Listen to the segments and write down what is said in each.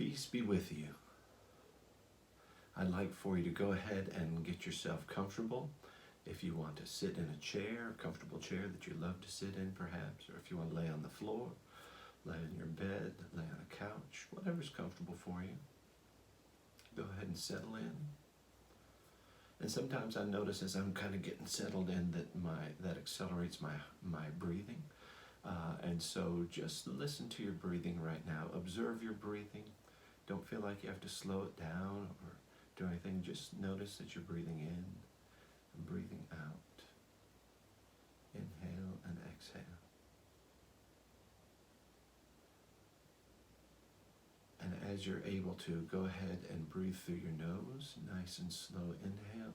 Peace be with you. I'd like for you to go ahead and get yourself comfortable. If you want to sit in a chair, a comfortable chair that you love to sit in perhaps, or if you want to lay on the floor, lay in your bed, lay on a couch, whatever's comfortable for you. Go ahead and settle in. And sometimes I notice as I'm kind of getting settled in that accelerates my breathing. And so just listen to your breathing right now. Observe your breathing. Don't feel like you have to slow it down or do anything. Just notice that you're breathing in and breathing out. Inhale and exhale. And as you're able to, go ahead and breathe through your nose. Nice and slow inhale.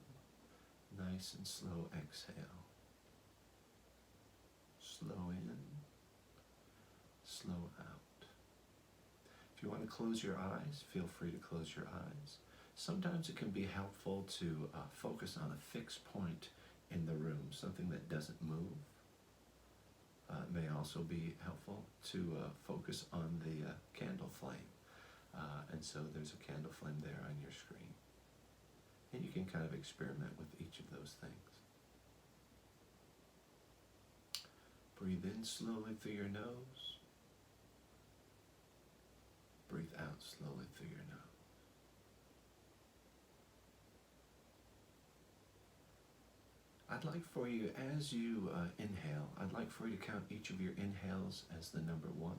Nice and slow exhale. Slow in. Slow out. If you want to close your eyes, feel free to close your eyes. Sometimes it can be helpful to focus on a fixed point in the room, something that doesn't move. It may also be helpful to focus on the candle flame. And so there's a candle flame there on your screen. And you can kind of experiment with each of those things. Breathe in slowly through your nose. Breathe out slowly through your nose. I'd like for you, as you inhale, I'd like for you to count each of your inhales as the number 1.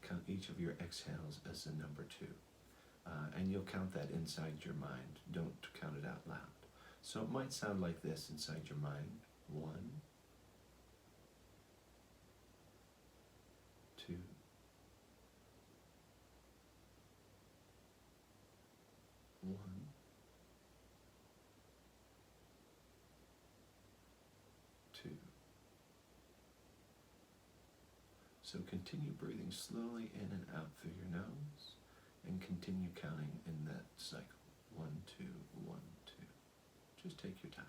Count each of your exhales as the number 2. And you'll count that inside your mind. Don't count it out loud. So it might sound like this inside your mind. 1, 2, 1, 2. So continue breathing slowly in and out through your nose and continue counting in that cycle. 1, 2, 1, 2. Just take your time.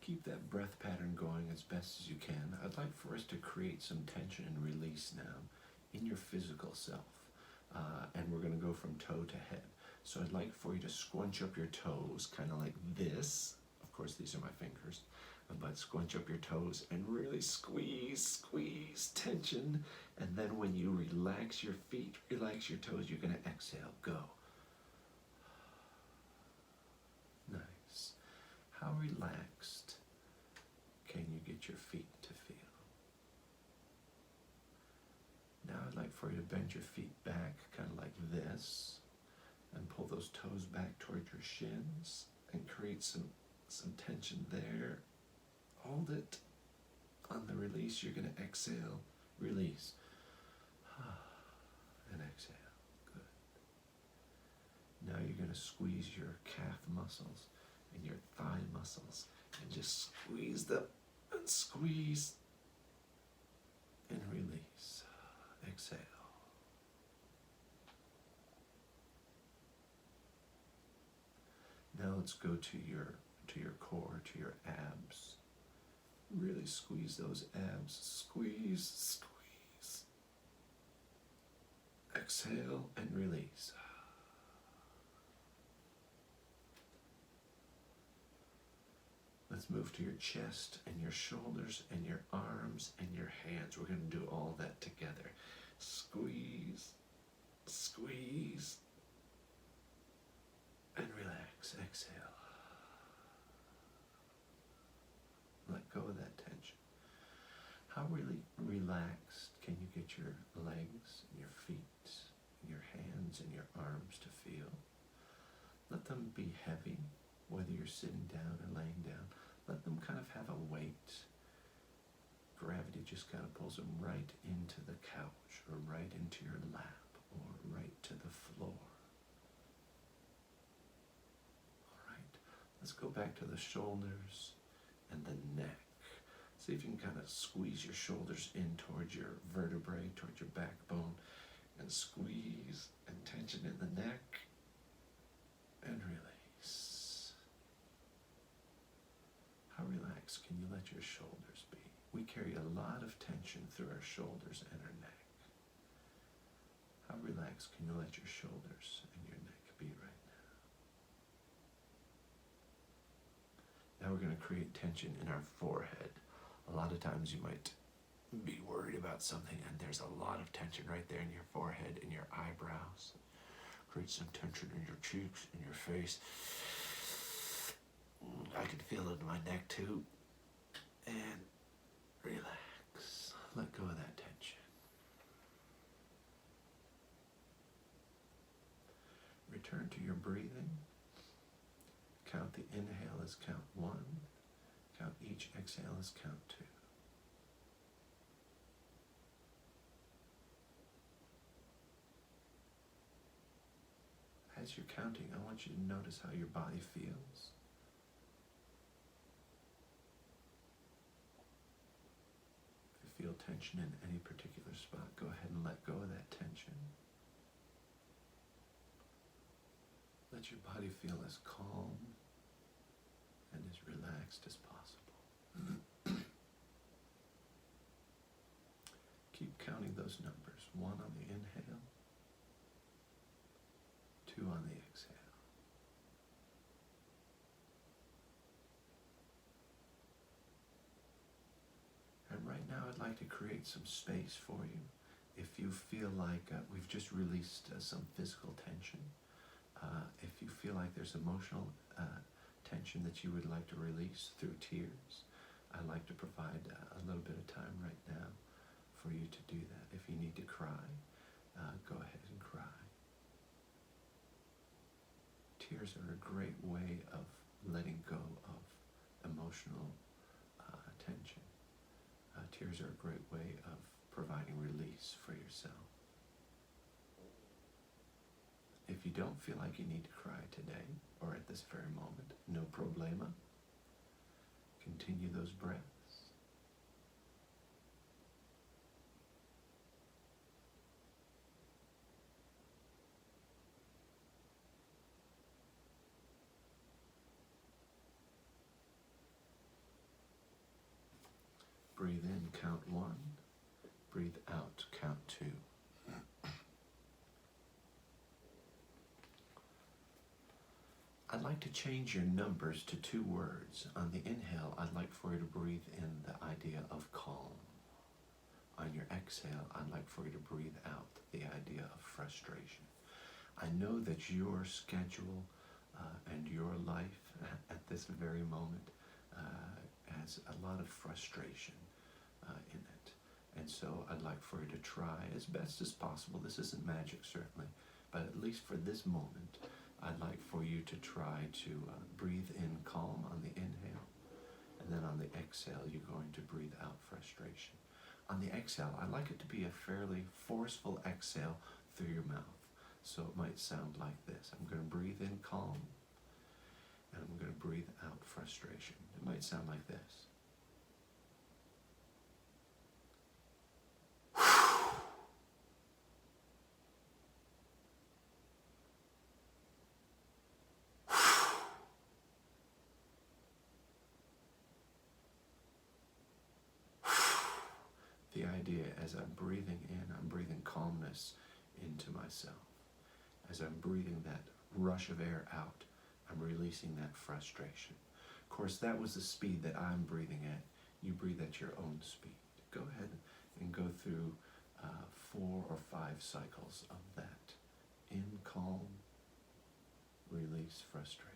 Keep that breath pattern going as best as you can. I'd like for us to create some tension and release now in your physical self. And we're going to go from toe to head. So I'd like for you to scrunch up your toes, kind of like this. Of course, these are my fingers. But scrunch up your toes and really squeeze tension. And then when you relax your feet, relax your toes, you're going to exhale. Go. Nice. How relaxed can you get your feet to feel? Now I'd like for you to bend your feet back, kind of like this, and pull those toes back toward your shins, and create some tension there. Hold it. On the release, you're going to exhale, release, and exhale. Good. Now you're going to squeeze your calf muscles and your thigh muscles, and just squeeze them, and squeeze, and release. Exhale. Now let's go to your core, to your abs. Really squeeze those abs. Squeeze, squeeze. Exhale and release. Let's move to your chest and your shoulders and your arms and your hands. We're going to do all that together. Squeeze, squeeze, and relax. Exhale. Let go of that tension. How really relaxed can you get your legs and your feet and your hands and your arms to feel? Let them be heavy, whether you're sitting down or laying down. Let them kind of have a weight. Gravity just kind of pulls them right into the couch or right into your lap or right to the floor. All right, let's go back to the shoulders and the neck. See if you can kind of squeeze your shoulders in towards your vertebrae, towards your backbone, and squeeze and tension in the neck, and release. How relaxed can you let your shoulders be? We carry a lot of tension through our shoulders and our neck. How relaxed can you let your shoulders and your neck be right now? Now we're going to create tension in our forehead. A lot of times you might be worried about something and there's a lot of tension right there in your forehead and your eyebrows. Create some tension in your cheeks, in your face. I can feel it in my neck too. And relax. Let go of that tension. Return to your breathing. Count the inhale as count 1. Count each exhale as count 2. As you're counting, I want you to notice how your body feels. If you feel tension in any particular spot, go ahead and let go of that tension. Let your body feel as calm and as relaxed as possible. Keep counting those numbers. 1 on the inhale, 2 on the exhale. And right now I'd like to create some space for you. If you feel like we've just released some physical tension, if you feel like there's emotional tension that you would like to release through tears, I'd like to provide a little bit of time right now for you to do that. If you need to cry, go ahead and cry. Tears are a great way of letting go of emotional tension. Tears are a great way of providing release for yourself. If you don't feel like you need to cry today or at this very moment, no problema. Continue those breaths. Breathe in, count 1. Breathe out, count 2. I'd like to change your numbers to 2 words. On the inhale, I'd like for you to breathe in the idea of calm. On your exhale, I'd like for you to breathe out the idea of frustration. I know that your schedule and your life at this very moment has a lot of frustration in it. And so I'd like for you to try as best as possible. This isn't magic, certainly, but at least for this moment, I'd like for you to try to breathe in calm on the inhale, and then on the exhale, you're going to breathe out frustration. On the exhale, I'd like it to be a fairly forceful exhale through your mouth. So it might sound like this. I'm going to breathe in calm, and I'm going to breathe out frustration. It might sound like this. The idea, as I'm breathing in, I'm breathing calmness into myself. As I'm breathing that rush of air out, I'm releasing that frustration. Of course, that was the speed that I'm breathing at. You breathe at your own speed. Go ahead and go through 4 or 5 cycles of that. In calm, release frustration.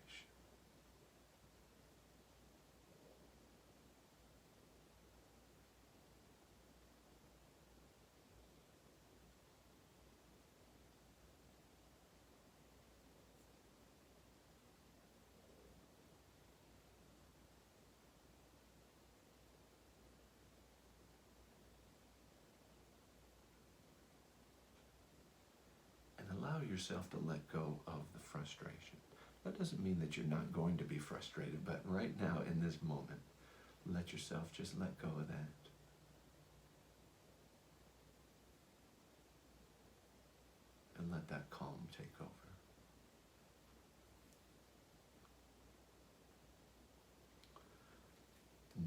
Allow yourself to let go of the frustration. That doesn't mean that you're not going to be frustrated, but right now in this moment, let yourself just let go of that. And let that calm take over.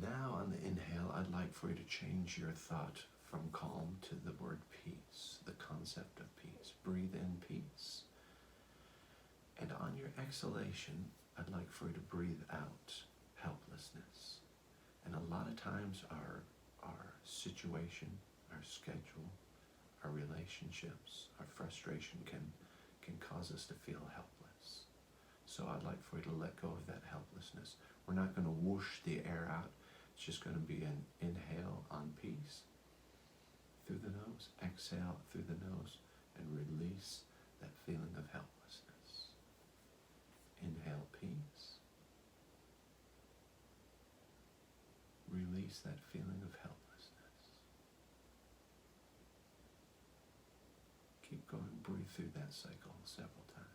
Now on the inhale, I'd like for you to change your thought from calm to the word peace, the concept of peace. Breathe in peace. And on your exhalation, I'd like for you to breathe out helplessness. And a lot of times our situation, our schedule, our relationships, our frustration can cause us to feel helpless. So I'd like for you to let go of that helplessness. We're not going to whoosh the air out. It's just going to be an inhale on peace through the nose, exhale through the nose, and release that feeling of helplessness. Inhale peace. Release that feeling of helplessness. Keep going, breathe through that cycle several times.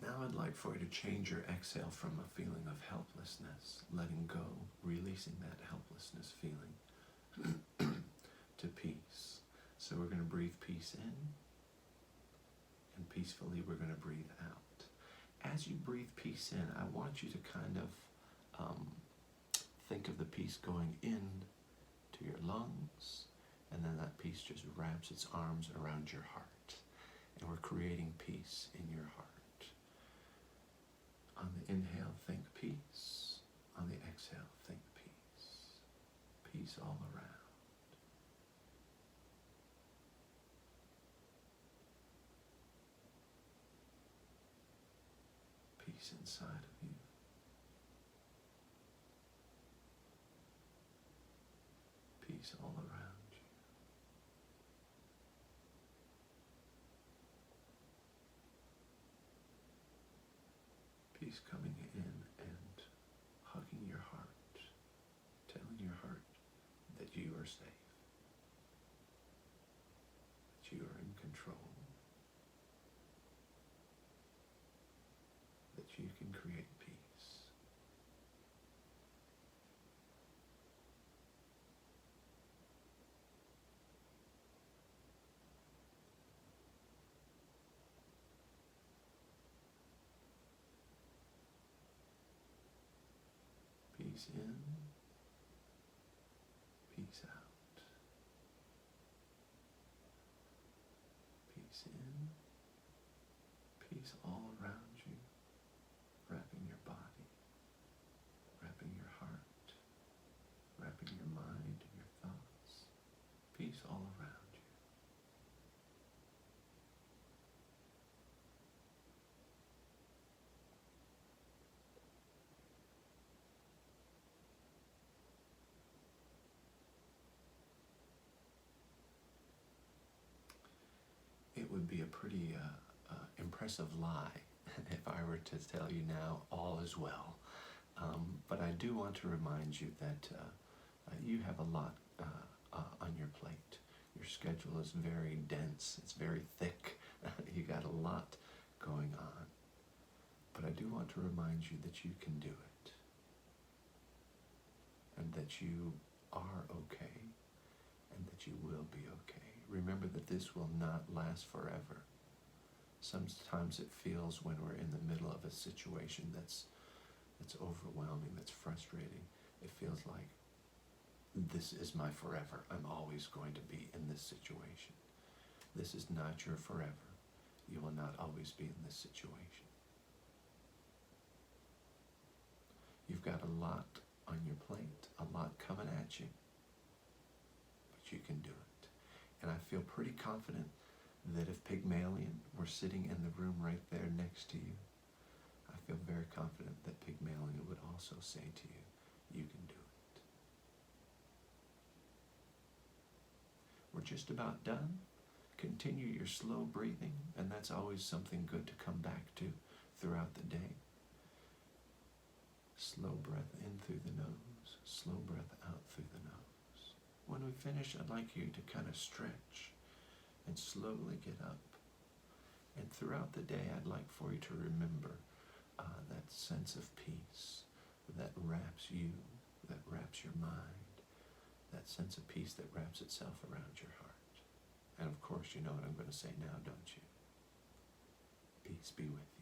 Now I'd like for you to change your exhale from a feeling of helplessness, letting go, releasing that helplessness feeling, to peace. So we're going to breathe peace in, and peacefully we're going to breathe out. As you breathe peace in, I want you to kind of think of the peace going in to your lungs, and then that peace just wraps its arms around your heart. And we're creating peace in your heart. On the inhale, think peace. On the exhale, think peace. Peace all around. Peace inside of you. Peace all around you. Peace coming in and hugging your heart, telling your heart that you are safe, that you are in control, that you can create peace. Peace in, peace out. Peace in, peace all around you, wrapping your body, wrapping your heart, wrapping your mind and your thoughts. Peace all around you. It would be a pretty impressive lie if I were to tell you now all is well. But I do want to remind you that you have a lot on your plate. Your schedule is very dense. It's very thick. You got a lot going on. But I do want to remind you that you can do it. And that you are okay. And that you will be okay. Remember that this will not last forever. Sometimes it feels when we're in the middle of a situation that's overwhelming, that's frustrating. It feels like this is my forever. I'm always going to be in this situation. This is not your forever. You will not always be in this situation. You've got a lot on your plate, a lot coming at you, but you can do it. And I feel pretty confident that if Pygmalion were sitting in the room right there next to you, I feel very confident that Pygmalion would also say to you, you can do it. We're just about done. Continue your slow breathing, and that's always something good to come back to throughout the day. Slow breath in through the nose, slow breath out through the nose. When we finish, I'd like you to kind of stretch and slowly get up. And throughout the day, I'd like for you to remember that sense of peace that wraps you, that wraps your mind, that sense of peace that wraps itself around your heart. And of course, you know what I'm going to say now, don't you? Peace be with you.